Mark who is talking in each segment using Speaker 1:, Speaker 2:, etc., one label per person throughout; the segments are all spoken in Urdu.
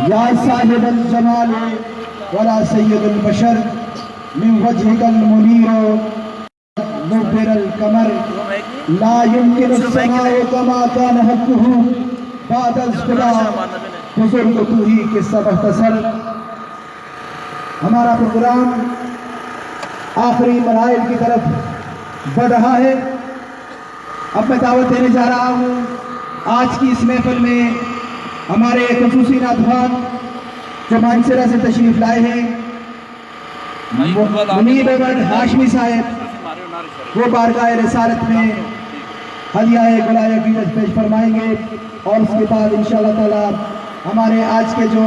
Speaker 1: یا صاحب الجمال ولا سید البشر من وجهك المنیر مبهر القمر لا يمكن السماء كما كان حقه بعد الخدا بزرگ تو ہی قصہ مختصر۔ ہمارا پروگرام آخری مراحل کی طرف بڑھ رہا ہے۔ اب میں دعوت دینے جا رہا ہوں آج کی اس محفل میں ہمارے خصوصی نعتخوان جو مانسہرہ سے تشریف لائے ہیں، منیب احمد ہاشمی صاحب، وہ بارگاہ رسالت میں ہدیہ گلہ عقیدت پیش فرمائیں گے، اور اس کے بعد انشاءاللہ تعالی ہمارے آج کے جو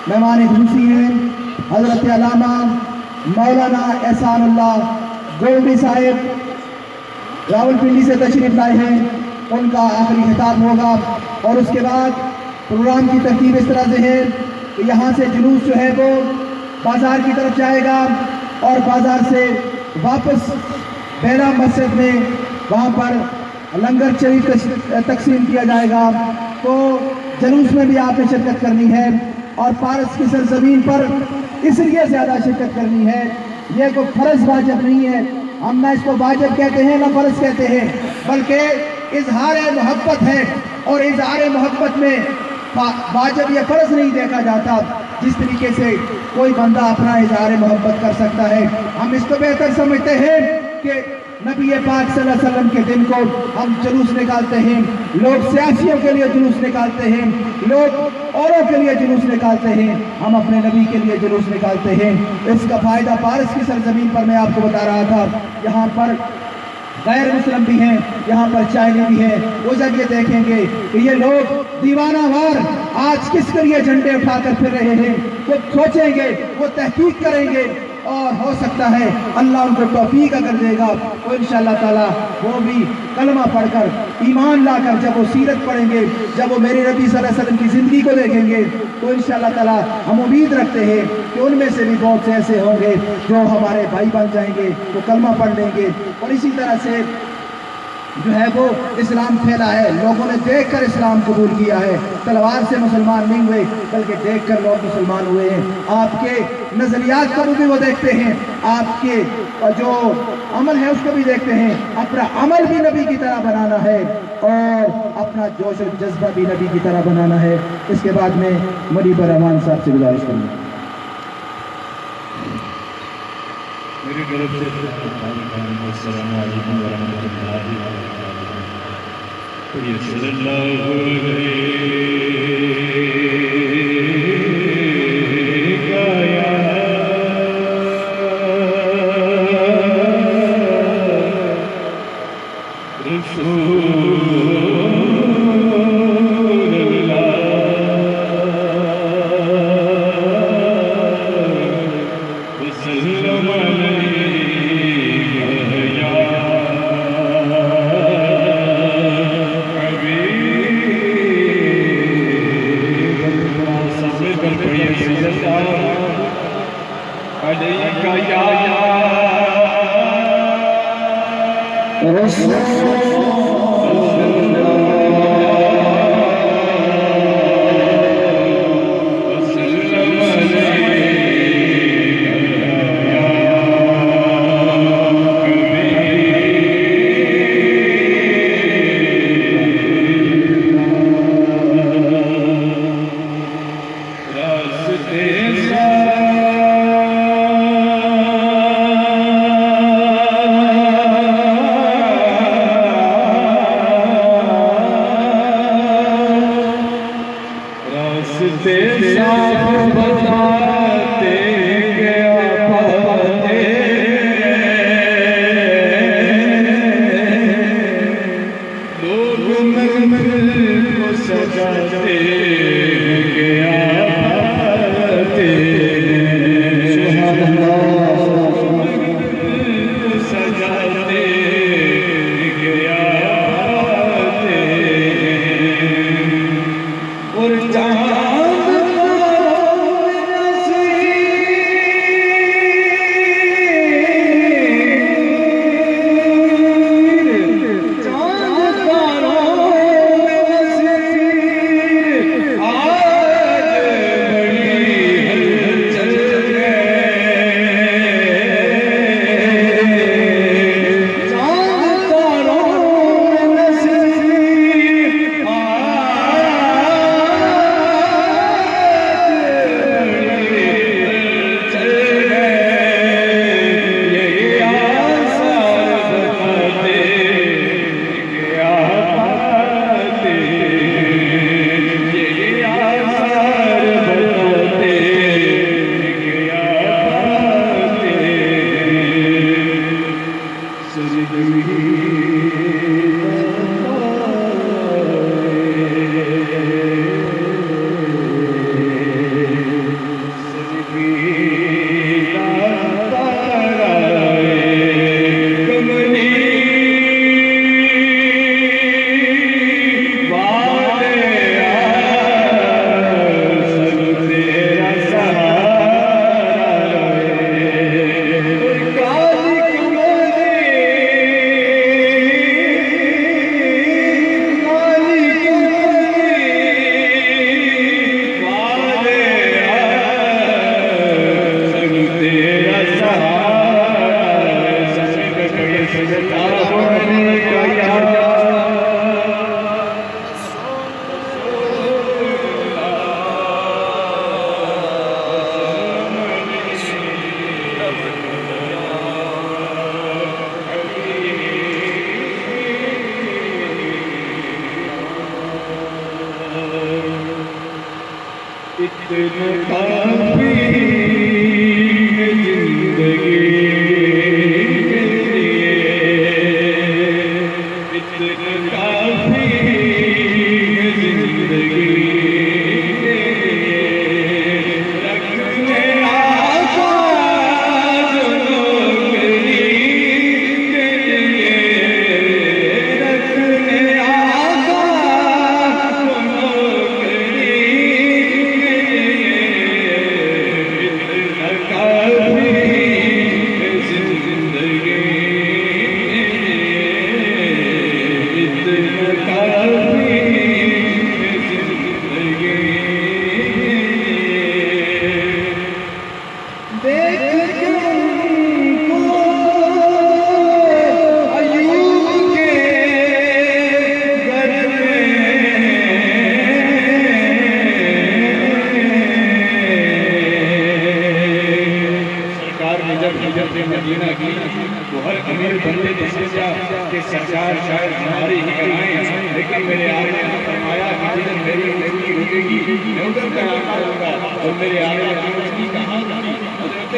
Speaker 1: مہمان خصوصی ہیں حضرت علامہ مولانا احسان اللہ گولڈی صاحب راولپنڈی سے تشریف لائے ہیں، ان کا آخری خطاب ہوگا، اور اس کے بعد پروگرام کی ترتیب اس طرح سے ہے کہ یہاں سے جلوس جو ہے وہ بازار کی طرف جائے گا، اور بازار سے واپس بیرا مسجد میں وہاں پر لنگر شریف تقسیم کیا جائے گا۔ تو جلوس میں بھی آپ نے شرکت کرنی ہے، اور پارس کی سرزمین پر اس لیے زیادہ شرکت کرنی ہے، یہ کوئی فرض واجب نہیں ہے، ہم نہ اس کو واجب کہتے ہیں نہ فرض کہتے ہیں، بلکہ اظہار محبت ہے، اور اظہار محبت میں واجب یا فرض نہیں دیکھا جاتا۔ جس طریقے سے کوئی بندہ اپنا اظہار محبت کر سکتا ہے، ہم اس کو بہتر سمجھتے ہیں کہ نبی پاک صلی اللہ علیہ وسلم کے دن کو ہم جلوس نکالتے ہیں، لوگ سیاسیوں کے لیے جلوس نکالتے ہیں، لوگ اوروں کے لیے جلوس نکالتے ہیں، ہم اپنے نبی کے لیے جلوس نکالتے ہیں۔ اس کا فائدہ پارس کی سرزمین پر میں آپ کو بتا رہا تھا، یہاں پر غیر مسلم بھی ہیں، یہاں پر چائنی بھی ہیں، وہ جب یہ دیکھیں گے کہ یہ لوگ دیوانہ وار آج کس کے لیے جھنڈے اٹھا کر پھر رہے ہیں، وہ سوچیں گے، وہ تحقیق کریں گے، اور ہو سکتا ہے اللہ ان کو توفیق اگر دے گا تو انشاءاللہ تعالی وہ بھی کلمہ پڑھ کر ایمان لا کر جب وہ سیرت پڑھیں گے، جب وہ میرے نبی صلی اللہ علیہ وسلم کی زندگی کو دیکھیں گے، تو انشاءاللہ تعالی ہم امید رکھتے ہیں کہ ان میں سے بھی بہت سے ایسے ہوں گے جو ہمارے بھائی بن جائیں گے، وہ کلمہ پڑھ لیں گے، اور اسی طرح سے جو ہے وہ اسلام پھیلا ہے، لوگوں نے دیکھ کر اسلام قبول کیا ہے، تلوار سے مسلمان نہیں ہوئے بلکہ دیکھ کر لوگ مسلمان ہوئے ہیں۔ آپ کے نظریات کو بھی وہ دیکھتے ہیں، آپ کے جو عمل ہے اس کو بھی دیکھتے ہیں، اپنا عمل بھی نبی کی طرح بنانا ہے، اور اپنا جوش و جذبہ بھی نبی کی طرح بنانا ہے۔ اس کے بعد میں منیب الرحمان صاحب سے گزارش کروں گا۔
Speaker 2: میری طرف سے السلام علیکم ورحمۃ اللہ وبرکاتہ۔ صلی اللہ اتنا کافی ہے زندگی کے لیے، اتنا کافی ہے زندگی کے لیے، رکھنے آقا جو نوکری کے لیے، رکھنے آقا جو نوکری کے لیے، اتنا کافی ہے زندگی کے لیے، اتنا کافی ہے زندگی کے لیے۔ دیکھ کے ان کو ایوب کے گھر میں، سرکار نے جب ہجرت مدینہ کی تو ہر امیر بندے نے سوچا کہ سرکار شاید ہماری ہی کرائیں، لیکن میرے آقا نے فرمایا کہ جدھر میری زندگی رکے گی میں ادھر قیام کروں گا، اور میرے آقا نے زندگی کہاں رکھی؟ حضرت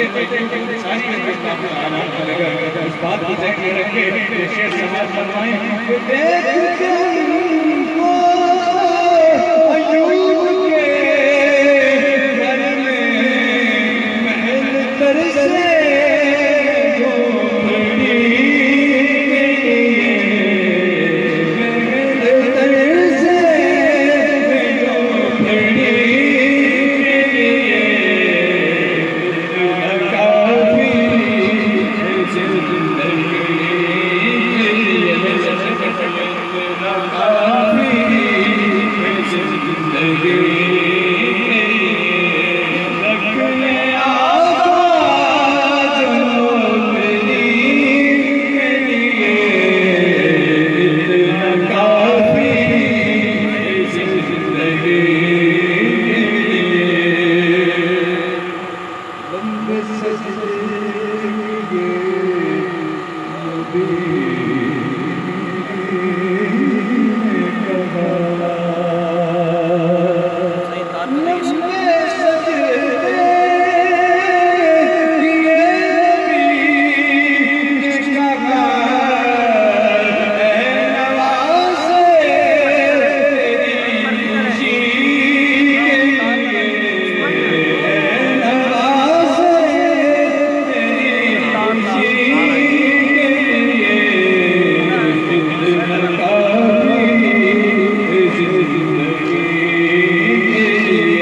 Speaker 2: ساری اس بات کو ذہن میں رکھے کہ شیخ سماعت فرمائیں کہ دیکھ کے ان کو ایوب کے گھر میں محل ترسے جو بڑی کے لیے، محل ترسے جو بڑی کے لیے، اتنا کافی ہے زندگی کے لیے، اتنا کافی ہے زندگی کے لیے، رکھنے آقا جو نوکری کے لیے، اتنا کافی ہے زندگی کے لیے۔ لمبے سجدے کیے نبی نے کہا، لمبے سجدے کیے نبی نے کہا، اے نوازے تیری خوشی کے لیے، اے نوازے تیری خوشی کے لیے، اتنا کافی ہے زندگی کے لیے،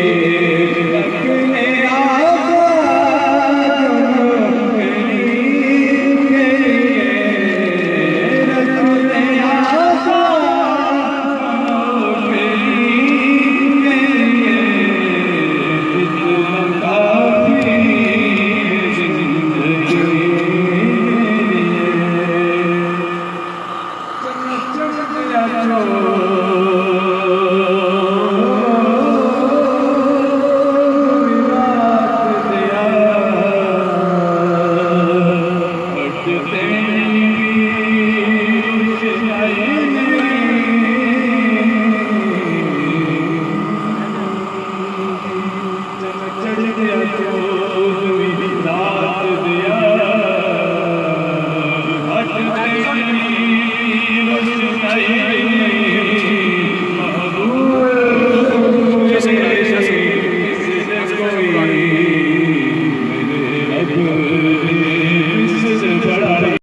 Speaker 2: رکھنے آقا جو نوکری کے لیے، رکھنے آقا جو نوکری کے لیے، اتنا کافی ہے زندگی کے لیے۔ چمک گیا رات دیا، پڑھتے چڑھ گیا